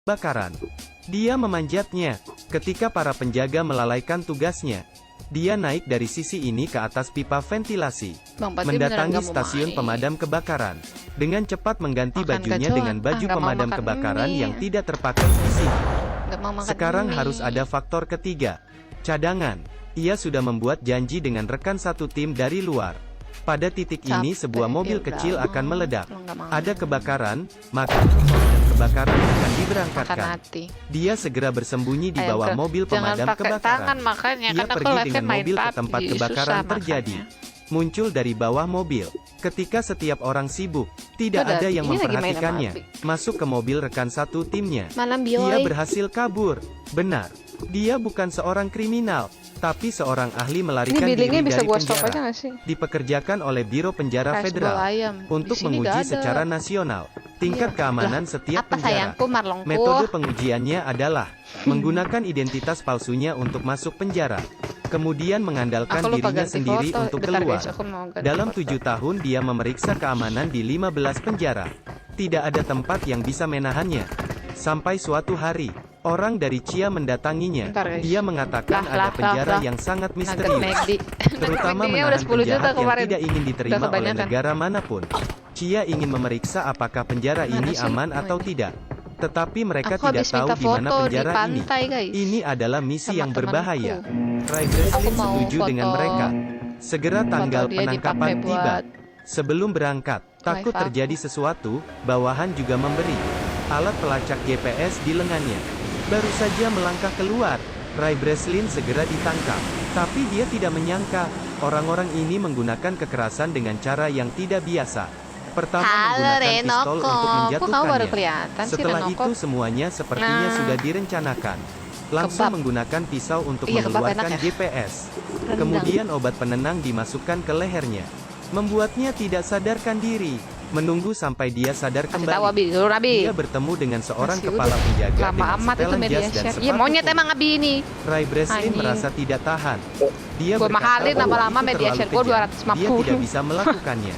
kebakaran. Dia memanjatnya. Ketika para penjaga melalaikan tugasnya, dia naik dari sisi ini ke atas pipa ventilasi, Bang Patri beneran mendatangi gak mau stasiun main. pemadam kebakaran. Dengan cepat mengganti Makan bajunya gacoan. dengan baju Nggak mau pemadam makan kebakaran mie. yang tidak terpakai di sini. Nggak mau makan Sekarang mie. harus ada faktor ketiga, cadangan. Ia sudah membuat janji dengan rekan satu tim dari luar. Pada titik ini Capek, sebuah mobil yaudah, kecil akan meledak. kalau nggak mau. Ada kebakaran, maka pemadam kebakaran akan Makan diberangkatkan. hati. Dia segera bersembunyi di Ayo, bawah Kak. mobil Jangan pemadam pakai tangan kebakaran. makanya, Ia kan aku pergi live dengan main mobil ke PUBG, tempat kebakaran susah terjadi. makanya. Muncul dari bawah mobil. Ketika setiap orang sibuk, tidak Udah, ada yang ini lagi main sama memperhatikannya. Abi. Masuk ke mobil rekan satu timnya. Malam Ia bioy. berhasil kabur. Benar. Dia bukan seorang kriminal, tapi seorang ahli Ini melarikan diri billingnya bisa dari gua stop aja penjara. gak sih? Dipekerjakan oleh Biro Penjara Kayak Federal sebuah ayam. untuk Di sini menguji nggak ada. secara nasional tingkat Iya. keamanan setiap Apa penjara. sayangku Marlongku? Metode pengujiannya adalah menggunakan identitas palsunya untuk masuk penjara, kemudian mengandalkan Aku lupa dirinya ganti sendiri foto. untuk Bentar, keluar. guys, aku mau ganti Dalam foto. 7 tahun dia memeriksa keamanan di 15 penjara. Tidak ada tempat yang bisa menahannya. Sampai suatu hari, orang dari Chia mendatanginya. Bentar, guys. Dia mengatakan ada penjara yang sangat Nugget misterius, McD. terutama McD-nya menahan udah 10 juta penjahat yang kemarin. tidak ingin diterima Udah oleh kebanyakan. negara manapun. Chia ingin memeriksa apakah penjara Mana ini sih? aman Oh, atau ini. tidak. Tetapi mereka Aku tidak habis tahu minta di mana foto di penjara ini. pantai, guys. Ini adalah misi Sama yang berbahaya. temanku. Ray Aku Breslin mau setuju dengan foto- mereka. Segera tanggal Foto dia penangkapan dipakai tiba. buat Sebelum berangkat, takut live aku. terjadi sesuatu, bawahan juga memberi alat pelacak GPS di lengannya. Baru saja melangkah keluar, Ray Breslin segera ditangkap. Tapi dia tidak menyangka, orang-orang ini menggunakan kekerasan dengan cara yang tidak biasa. Pertama Halo menggunakan Renoko, pistol untuk kok kamu baru menjatuhkannya. kelihatan sih Setelah Renoko? itu semuanya sepertinya Nah. sudah direncanakan. Langsung Kebab. menggunakan pisau untuk Iya, kebab mengeluarkan enak ya? GPS. Rendang. Kemudian obat penenang dimasukkan ke lehernya. Membuatnya tidak sadarkan diri. Menunggu sampai dia sadar Kasih tahu kembali. Abi, dulu Abi. Dia bertemu dengan seorang Masih kepala udah. penjaga Lama dengan amat itu setelan media jas dan share. sepatu Iya monyet kuning. emang Abi ini. Ray Breslin Anjing. merasa tidak tahan. Dia Gua berkata mahalin bahwa lama-lama itu media terlalu share gua kejam. 250. Dia tidak bisa melakukannya.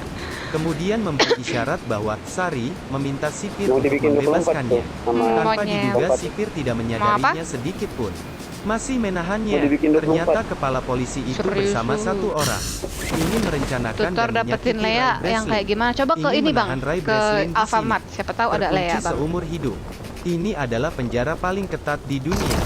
Kemudian memberi isyarat bahwa Sari meminta sipir Mau untuk dibikin 24 membebaskannya. tuh sama Tanpa Monyet. diduga sipir tidak menyadarinya sedikit pun. Masih menahannya. Mau dibikin 24. Ternyata kepala polisi itu Serius bersama lu. satu orang. Ini merencanakan Tutor dan dapetin menyakiti Lea Ray yang Breslin. kayak gimana? Coba ke ini bang, menahan Ray ke Breslin di Alfamart. sini. Siapa tahu ada Lea Terkunci bang. seumur hidup. Ini adalah penjara paling ketat di dunia.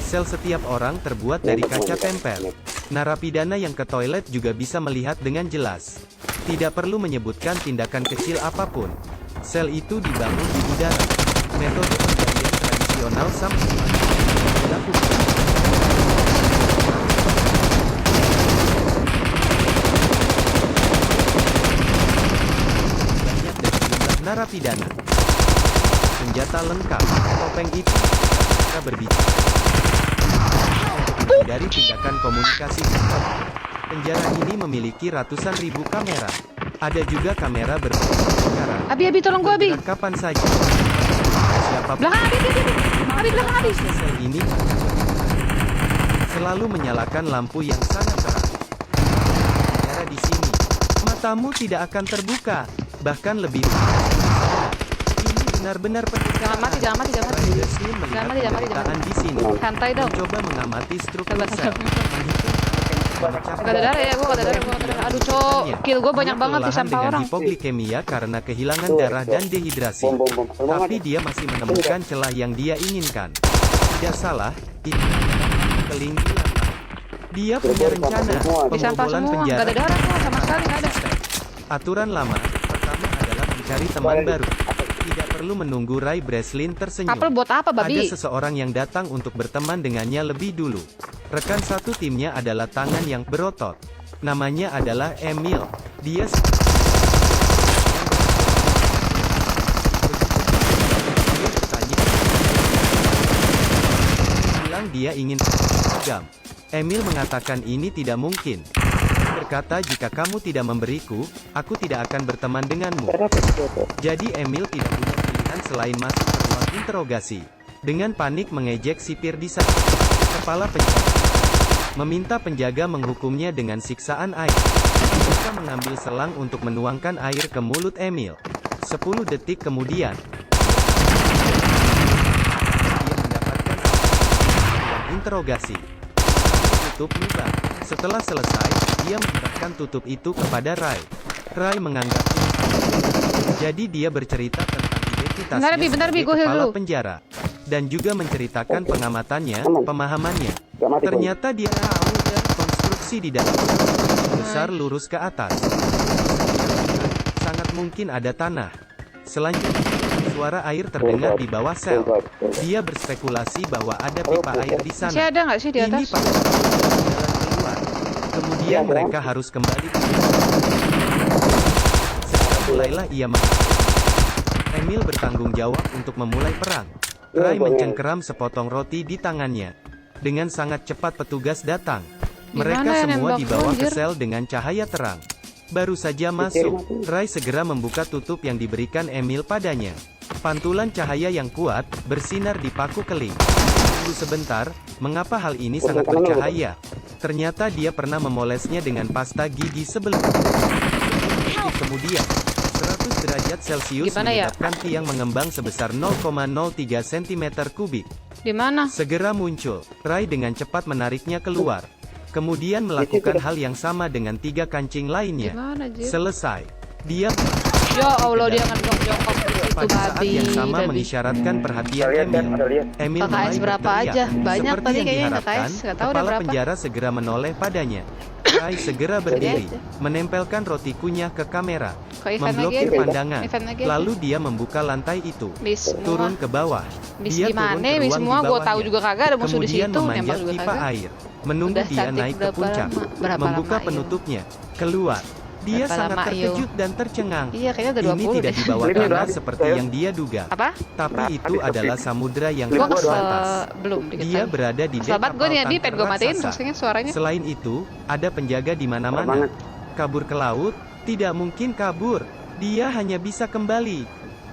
Sel setiap orang terbuat dari kaca tempel. Narapidana yang ke toilet juga bisa melihat dengan jelas. Tidak perlu menyebutkan tindakan kecil apapun. Sel itu dibangun di udara. Metode penggalian tradisional sama dilakukan. Banyak dari jumlah narapidana. Senjata lengkap, topeng itu, mereka berbicara. Untuk menghindari tindakan komunikasi cepat. Penjara ini memiliki ratusan ribu kamera. Ada juga kamera berbentuk lingkaran. Abi tolong gua Abi. Bergerak kapan saja. Siapapun Belakang Abi, Abi belakang Abi. sel ini selalu menyalakan lampu yang sangat terang. Penjara di sini, matamu tidak akan terbuka, bahkan lebih. Ini benar-benar Jangan mati, jangan mati, jangan mati. Ray Breslin melihat Jangan mati, jangan mati, penderitaan di sini. Santai dong. Mencoba mengamati struktur Sabar, sel. Gak ada darah ya, gua gak ada darah, gua gak ada darah. Aduh cok, kill gua banyak banget di sampah dengan orang. hipoglikemia karena kehilangan darah dan dehidrasi. bom bom bom Tapi dia masih menemukan celah yang dia inginkan. Tidak salah, itu kelingkiran. Dia punya rencana Di sampah pembobolan semua, gak penjara. ada darah kok, sama sekali gak ada. Aturan lama, pertama adalah mencari teman baru. Tidak perlu menunggu Ray Breslin tersenyum. Apel buat apa babi? Ada seseorang yang datang untuk berteman dengannya lebih dulu. Rekan satu timnya adalah tangan yang berotot. Namanya adalah Emil. Dia bertanya, bilang dia ingin seragam. Emil mengatakan ini tidak mungkin. Berkata jika kamu tidak memberiku, aku tidak akan berteman denganmu. Jadi Emil tidak punya pilihan selain masuk ke ruang interogasi. Dengan panik mengejek sipir di sana. Kepala penjaga meminta penjaga menghukumnya dengan siksaan air. Mereka mengambil selang untuk menuangkan air ke mulut Emil. 10 detik kemudian, interogasi. Tutup lubang. Setelah selesai, dia memberikan tutup itu kepada Rai. Rai menganggapnya. Jadi dia bercerita tentang identitasnya Bentar, Bi, sebagai gua heal kepala dulu. penjara. Dan juga menceritakan pengamatannya, pemahamannya. Ternyata dia tahu konstruksi di dalam besar lurus ke atas. Sangat mungkin ada tanah. Selanjutnya, suara air terdengar di bawah sel. Dia berspekulasi bahwa ada pipa air di sana. Masih ada nggak sih di Ini atas? pasti jalan keluar. Kemudian mereka harus kembali ke Sekarang mulailah ia Emil bertanggung jawab untuk memulai perang. Rai mencengkeram sepotong roti di tangannya. Dengan sangat cepat petugas datang. Mereka Gimana ya semua nembak dibawa ke anjir? sel dengan cahaya terang. Baru saja masuk, Rai segera membuka tutup yang diberikan Emil padanya. Pantulan cahaya yang kuat bersinar di paku keling. Tunggu sebentar, mengapa hal ini sangat bercahaya? Ternyata dia pernah memolesnya dengan pasta gigi sebelumnya. Kemudian, 100 derajat Celcius Gimana ya? menyebabkan tiang mengembang sebesar 0,03 cm kubik. Di mana? Segera muncul, Rai dengan cepat menariknya keluar. Kemudian melakukan hal yang sama dengan 3 kancing lainnya. Gimana, Jir? Selesai. Dia Ya Allah, dia ngejok-jokok di situ, pada saat babi. yang sama babi. mengisyaratkan perhatian Lihat kan, Emil. ada lihat. Emil KKS mulai berapa berteriak. aja? Banyak Seperti tadi yang kayaknya diharapkan, KKS, nggak tahu udah kepala berapa. penjara segera menoleh padanya. Rai segera berdiri, aja. menempelkan roti kunyah ke kamera, Ke event memblokir lagi, pandangan. event lagi. Lalu dia membuka lantai itu, Bis semua. turun ke bawah. Bis Dia gimana? turun ke Bis ruang semua di gue tahu bawahnya. juga kagak ada musuh di Kemudian situ, memanjat nembak juga pipa kagak. air, menunggu Udah dia cantik naik ke berapa puncak, berapa membuka lama, Ayu? penutupnya, keluar. Dia Berapa sangat lama, Ayu? terkejut dan tercengang. Iya, kayaknya udah Ini 20 tidak deh. di bawah Ini tanah udah, seperti saya- yang dia duga. Apa? Tapi Nah, itu habis, adalah habis. samudra yang Gue luas kesel, atas. belum dikit Dia lagi. berada di dek Sahabat gue nih, kapal Adi, pengen gue tanker matiin raksasa. maksudnya suaranya. Selain itu, ada penjaga di mana-mana. Banget. Kabur ke laut? Tidak mungkin kabur. Dia hanya bisa kembali.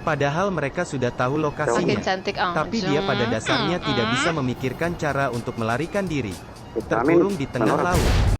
Padahal mereka sudah tahu Makin lokasinya. cantik Tapi dia pada dasarnya tidak bisa memikirkan cara untuk melarikan diri. Terkurung di tengah laut.